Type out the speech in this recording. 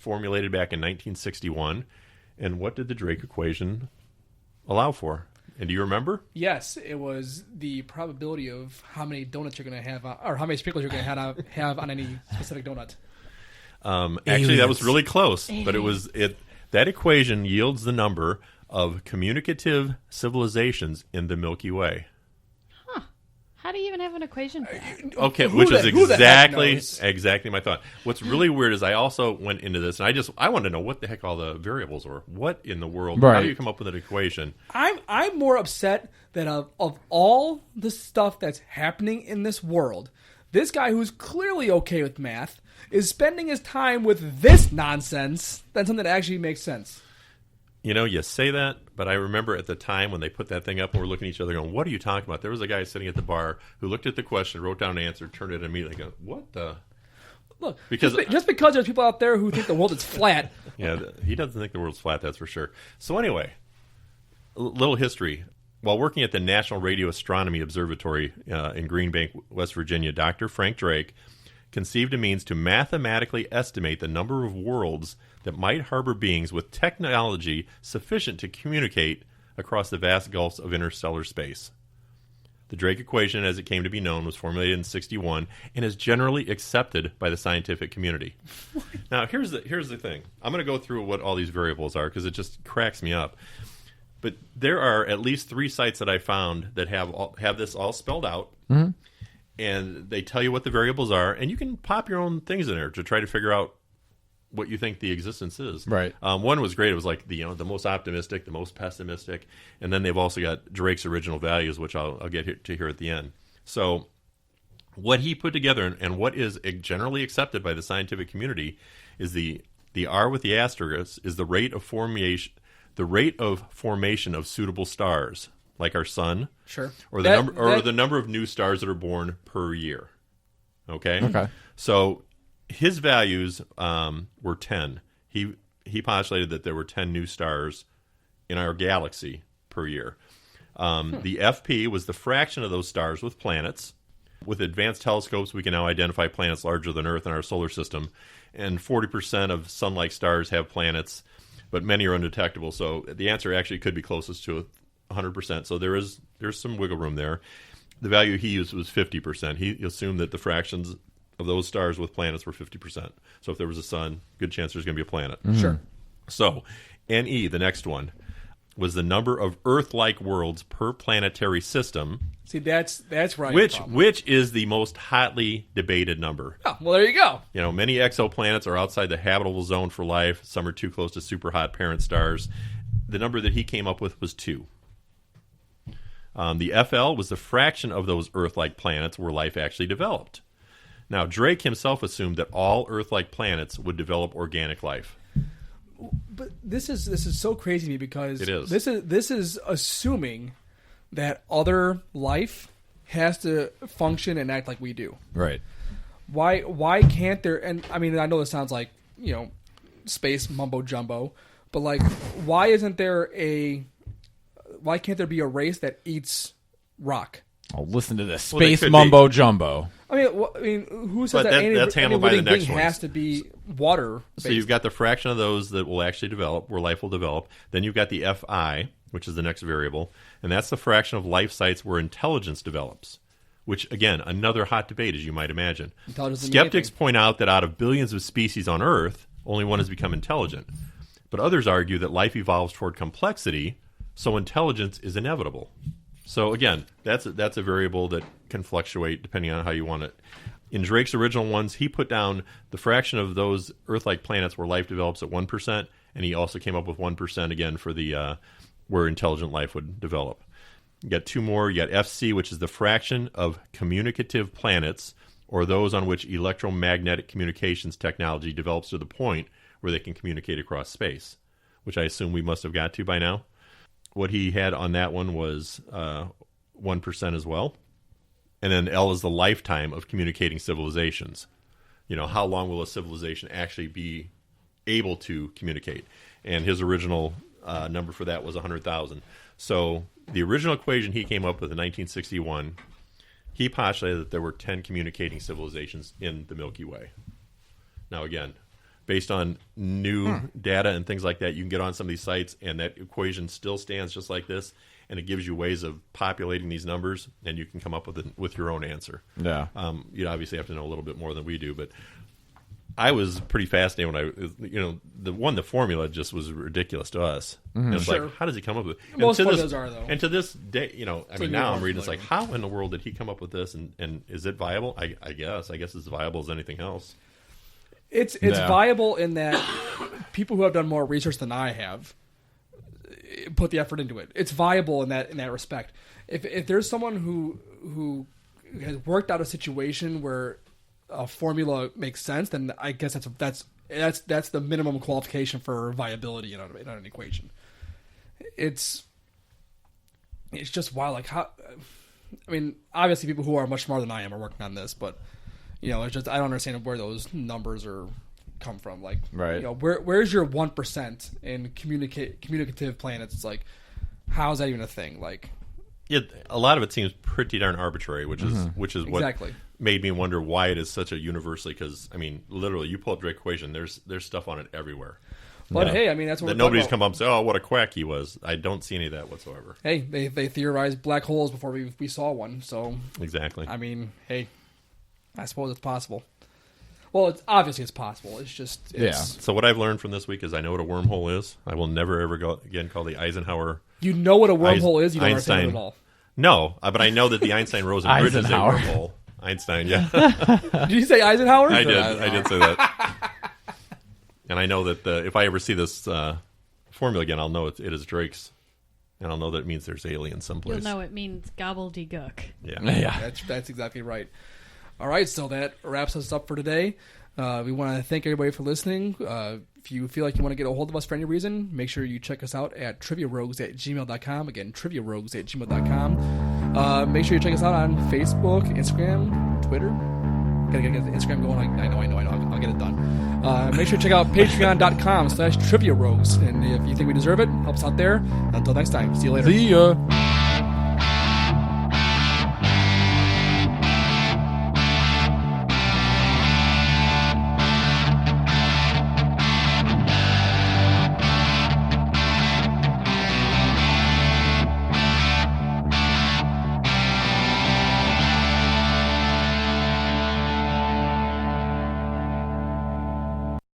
formulated back in 1961. And what did the Drake equation allow for? And do you remember? Yes, it was the probability of how many donuts you're going to have, or how many sprinkles you're going to have on any specific donut. Actually, that was really close, but that equation yields the number of communicative civilizations in the Milky Way. How do you even have an equation for that? Okay, which is exactly my thought. What's really weird is I also went into this, and I wanted to know what the heck all the variables were. What in the world? Right. How do you come up with an equation? I'm more upset that of all the stuff that's happening in this world, this guy who's clearly okay with math is spending his time with this nonsense than something that actually makes sense. You know, you say that, but I remember at the time when they put that thing up and we're looking at each other going, what are you talking about? There was a guy sitting at the bar who looked at the question, wrote down an answer, turned it immediately and go, what the? Look, because just because there's people out there who think the world is flat. Yeah, he doesn't think the world's flat, that's for sure. So anyway, a little history. While working at the National Radio Astronomy Observatory in Green Bank, West Virginia, Dr. Frank Drake conceived a means to mathematically estimate the number of worlds that might harbor beings with technology sufficient to communicate across the vast gulfs of interstellar space. The Drake equation, as it came to be known, was formulated in 1961 and is generally accepted by the scientific community. Now, here's the thing. I'm going to go through what all these variables are because it just cracks me up. But there are at least 3 sites that I found that have this all spelled out, and they tell you what the variables are, and you can pop your own things in there to try to figure out what you think the existence is. Right. One was great. It was like the most optimistic, the most pessimistic, and then they've also got Drake's original values, which I'll get to here at the end. So what he put together and what is generally accepted by the scientific community is the R with the asterisk is the rate of formation of suitable stars, like our sun, Sure, or the number of new stars that are born per year. Okay. So his values were 10. He postulated that there were 10 new stars in our galaxy per year. The FP was the fraction of those stars with planets. With advanced telescopes, we can now identify planets larger than Earth in our solar system, and 40% of sun-like stars have planets, but many are undetectable. So the answer actually could be closest to 100%. So there's some wiggle room there. The value he used was 50%. He assumed that the fractions of those stars with planets were 50%. So if there was a sun, good chance there's going to be a planet. Sure. So NE, the next one, was the number of Earth-like worlds per planetary system. See, that's right. Which is the most hotly debated number. Oh, well, there you go. You know, many exoplanets are outside the habitable zone for life. Some are too close to super hot parent stars. The number that he came up with was 2. The FL was the fraction of those Earth-like planets where life actually developed. Now, Drake himself assumed that all Earth-like planets would develop organic life. But this is so crazy to me because it is. This is assuming that other life has to function and act like we do. Right. Why can't there? And I mean, I know this sounds like space mumbo jumbo, but like, why can't there be a race that eats rock? Oh, listen to this space mumbo jumbo. I mean, who says but that that's handled by the next thing one. Has to be water? So you've got the fraction of those that will actually develop, where life will develop. Then you've got the FI, which is the next variable, and that's the fraction of life sites where intelligence develops. Which, again, another hot debate, as you might imagine. Skeptics point out that out of billions of species on Earth, only one has become intelligent. But others argue that life evolves toward complexity, so intelligence is inevitable. So again, that's a variable that can fluctuate depending on how you want it. In Drake's original ones, he put down the fraction of those Earth-like planets where life develops at 1%, and he also came up with 1% again for the where intelligent life would develop. You got 2 more. You got FC, which is the fraction of communicative planets, or those on which electromagnetic communications technology develops to the point where they can communicate across space, which I assume we must have got to by now. What he had on that one was 1% as well. And then L is the lifetime of communicating civilizations. How long will a civilization actually be able to communicate? And his original number for that was 100,000. So the original equation he came up with in 1961, he postulated that there were 10 communicating civilizations in the Milky Way. Now, again, based on new data and things like that. You can get on some of these sites, and that equation still stands just like this, and it gives you ways of populating these numbers, and you can come up with your own answer. Yeah. You'd obviously have to know a little bit more than we do, but I was pretty fascinated when the formula just was ridiculous to us. And it's like, how does he come up with it? Most formulas are, though. And to this day, now I'm reading, it's like, formula. how in the world did he come up with this? And is it viable? I guess it's viable as anything else. It's viable in that people who have done more research than I have put the effort into it. It's viable in that respect. If there's someone who has worked out a situation where a formula makes sense, then I guess that's the minimum qualification for viability in an equation. It's just wild. Like, how? I mean, obviously, people who are much smarter than I am are working on this, but it's just I don't understand where those numbers come from. Like, right? Where's your 1% in communicative planets? It's like, how is that even a thing? Like, yeah, a lot of it seems pretty darn arbitrary, which is what exactly made me wonder why it is such a universally. Because I mean, literally, you pull up Drake equation, there's stuff on it everywhere. But hey, I mean, that's what that nobody's come up and say, "Oh, what a quack he was." I don't see any of that whatsoever. Hey, they theorized black holes before we saw one, so exactly. I mean, hey, I suppose it's possible. Well, it's possible. It's just So what I've learned from this week is I know what a wormhole is. I will never ever again call the Eisenhower. You know what a wormhole is. You don't Einstein. understand it at all. No, but I know that the Einstein-Rosen bridge is a wormhole. Einstein, yeah. Did you say Eisenhower? I did say that. And I know that if I ever see this formula again, I'll know it is Drake's, and I'll know that it means there's aliens someplace. You'll know it means gobbledygook. Yeah. That's exactly right. All right, so that wraps us up for today. We want to thank everybody for listening. If you feel like you want to get a hold of us for any reason, make sure you check us out at triviarogues@gmail.com. Again, triviarogues@gmail.com. Make sure you check us out on Facebook, Instagram, Twitter. Gotta get the Instagram going. I know. I'll get it done. Make sure to check out patreon.com/triviarogues. And if you think we deserve it, help us out there. Until next time, see you later. See ya.